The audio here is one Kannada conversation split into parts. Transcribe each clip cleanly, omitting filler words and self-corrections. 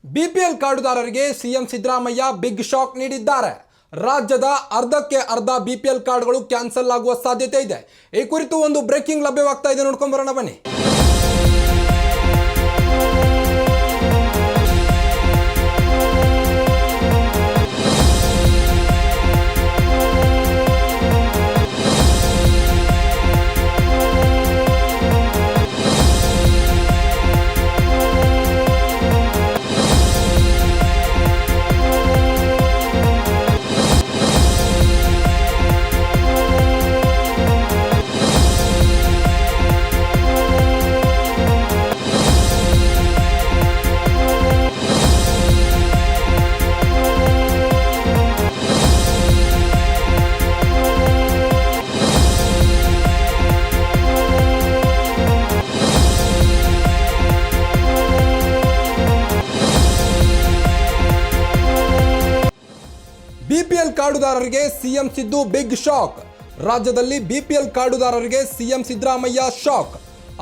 ಬಿಪಿಎಲ್ ಕಾರ್ಡುದಾರರಿಗೆ ಸಿಎಂ ಸಿದ್ದರಾಮಯ್ಯ ಬಿಗ್ ಶಾಕ್ ನೀಡಿದ್ದಾರೆ. ರಾಜ್ಯದ ಅರ್ಧಕ್ಕೆ ಅರ್ಧ ಬಿಪಿಎಲ್ ಕಾರ್ಡ್ಗಳು ಕ್ಯಾನ್ಸಲ್ ಆಗುವ ಸಾಧ್ಯತೆ ಇದೆ. ಈ ಕುರಿತು ಒಂದು ಬ್ರೇಕಿಂಗ್ ಲಭ್ಯವಾಗ್ತಾ ಇದೆ, ನೋಡ್ಕೊಂಡು ಬರೋಣ ಬನ್ನಿ. ಬಿಪಿಎಲ್ ಕಾರ್ಡುದಾರರಿಗೆ ಸಿಎಂ ಸಿದ್ದು ಬಿಗ್ ಶಾಕ್. ರಾಜ್ಯದಲ್ಲಿ ಬಿಪಿಎಲ್ ಕಾರ್ಡುದಾರರಿಗೆ ಸಿಎಂ ಸಿದ್ದರಾಮಯ್ಯ ಶಾಕ್.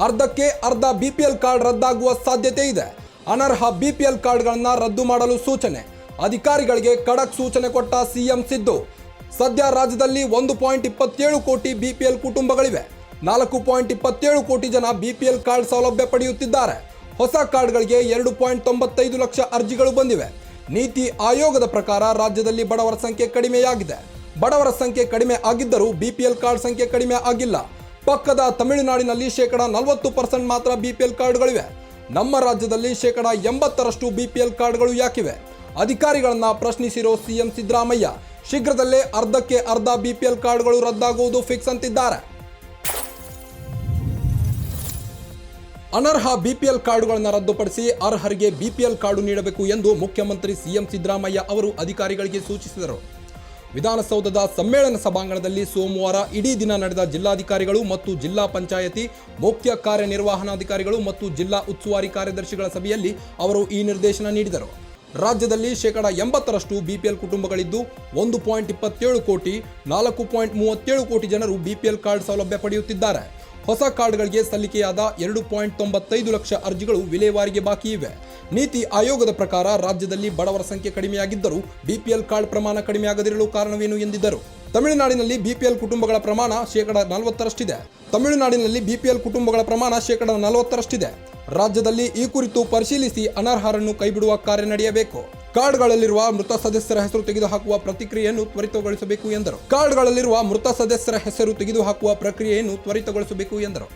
ಅರ್ಧಕ್ಕೆ ಅರ್ಧ ಬಿಪಿಎಲ್ ಕಾರ್ಡ್ ರದ್ದಾಗುವ ಸಾಧ್ಯತೆ ಇದೆ. ಅನರ್ಹ ಬಿಪಿಎಲ್ ಕಾರ್ಡ್ಗಳನ್ನು ರದ್ದು ಮಾಡಲು ಸೂಚನೆ. ಅಧಿಕಾರಿಗಳಿಗೆ ಖಡಕ್ ಸೂಚನೆ ಕೊಟ್ಟ ಸಿಎಂ ಸಿದ್ದು. ಸದ್ಯ ರಾಜ್ಯದಲ್ಲಿ 1.27 ಕೋಟಿ ಬಿಪಿಎಲ್ ಕುಟುಂಬಗಳಿವೆ. 4.27 ಕೋಟಿ ಜನ ಬಿಪಿಎಲ್ ಕಾರ್ಡ್ ಸೌಲಭ್ಯ ಪಡೆಯುತ್ತಿದ್ದಾರೆ. ಹೊಸ ಕಾರ್ಡ್ಗಳಿಗೆ 2.95 ಲಕ್ಷ ಅರ್ಜಿಗಳು ಬಂದಿವೆ. ನೀತಿ ಆಯೋಗದ ಪ್ರಕಾರ ರಾಜ್ಯದಲ್ಲಿ ಬಡವರ ಸಂಖ್ಯೆ ಕಡಿಮೆಯಾಗಿದೆ. ಬಡವರ ಸಂಖ್ಯೆ ಕಡಿಮೆ ಆಗಿದ್ದರೂ ಬಿಪಿಎಲ್ ಕಾರ್ಡ್ ಸಂಖ್ಯೆ ಕಡಿಮೆ ಆಗಿಲ್ಲ. ಪಕ್ಕದ ತಮಿಳುನಾಡಿನಲ್ಲಿ 40% ಮಾತ್ರ ಬಿಪಿಎಲ್ ಕಾರ್ಡ್ಗಳಿವೆ. ನಮ್ಮ ರಾಜ್ಯದಲ್ಲಿ 80% ಬಿಪಿಎಲ್ ಕಾರ್ಡ್ಗಳು ಯಾಕಿವೆ? ಅಧಿಕಾರಿಗಳನ್ನ ಪ್ರಶ್ನಿಸಿರೋ ಸಿಎಂ ಸಿದ್ದರಾಮಯ್ಯ ಶೀಘ್ರದಲ್ಲೇ ಅರ್ಧಕ್ಕೆ ಅರ್ಧ ಬಿಪಿಎಲ್ ಕಾರ್ಡ್ಗಳು ರದ್ದಾಗುವುದು ಫಿಕ್ಸ್ ಅಂತಿದ್ದಾರೆ. ಅನರ್ಹ ಬಿಪಿಎಲ್ ಕಾರ್ಡುಗಳನ್ನು ರದ್ದುಪಡಿಸಿ ಅರ್ಹರಿಗೆ ಬಿಪಿಎಲ್ ಕಾರ್ಡು ನೀಡಬೇಕು ಎಂದು ಮುಖ್ಯಮಂತ್ರಿ ಸಿಎಂ ಸಿದ್ದರಾಮಯ್ಯ ಅವರು ಅಧಿಕಾರಿಗಳಿಗೆ ಸೂಚಿಸಿದರು. ವಿಧಾನಸೌಧದ ಸಮ್ಮೇಳನ ಸಭಾಂಗಣದಲ್ಲಿ ಸೋಮವಾರ ಇಡೀ ದಿನ ನಡೆದ ಜಿಲ್ಲಾಧಿಕಾರಿಗಳು ಮತ್ತು ಜಿಲ್ಲಾ ಪಂಚಾಯತಿ ಮುಖ್ಯ ಕಾರ್ಯನಿರ್ವಹಣಾಧಿಕಾರಿಗಳು ಮತ್ತು ಜಿಲ್ಲಾ ಉಸ್ತುವಾರಿ ಕಾರ್ಯದರ್ಶಿಗಳ ಸಭೆಯಲ್ಲಿ ಅವರು ಈ ನಿರ್ದೇಶನ ನೀಡಿದರು. ರಾಜ್ಯದಲ್ಲಿ 80% ಬಿಪಿಎಲ್ ಕುಟುಂಬಗಳಿದ್ದು 1.27 ಕೋಟಿ 4.37 ಕೋಟಿ ಜನರು ಬಿಪಿಎಲ್ ಕಾರ್ಡ್ ಸೌಲಭ್ಯ ಪಡೆಯುತ್ತಿದ್ದಾರೆ. ಹೊಸ ಕಾರ್ಡ್ಗಳಿಗೆ ಸಲ್ಲಿಕೆಯಾದ 2.95 ಲಕ್ಷ ಅರ್ಜಿಗಳು ವಿಲೇವಾರಿಗೆ ಬಾಕಿ ಇವೆ. ನೀತಿ ಆಯೋಗದ ಪ್ರಕಾರ ರಾಜ್ಯದಲ್ಲಿ ಬಡವರ ಸಂಖ್ಯೆ ಕಡಿಮೆಯಾಗಿದ್ದರೂ ಬಿಪಿಎಲ್ ಕಾರ್ಡ್ ಪ್ರಮಾಣ ಕಡಿಮೆಯಾಗದಿರಲು ಕಾರಣವೇನು ಎಂದಿದ್ದರು. ತಮಿಳುನಾಡಿನಲ್ಲಿ ಬಿಪಿಎಲ್ ಕುಟುಂಬಗಳ ಪ್ರಮಾಣ 40%ರಷ್ಟಿದೆ. ರಾಜ್ಯದಲ್ಲಿ ಈ ಕುರಿತು ಪರಿಶೀಲಿಸಿ ಅನರ್ಹರನ್ನು ಕೈಬಿಡುವ ಕಾರ್ಯ ನಡೆಯಬೇಕು. ಕಾರ್ಡ್ಗಳಲ್ಲಿರುವ ಮೃತ ಸದಸ್ಯರ ಹೆಸರು ತೆಗೆದುಹಾಕುವ ಪ್ರಕ್ರಿಯೆಯನ್ನು ತ್ವರಿತಗೊಳಿಸಬೇಕು ಎಂದರು.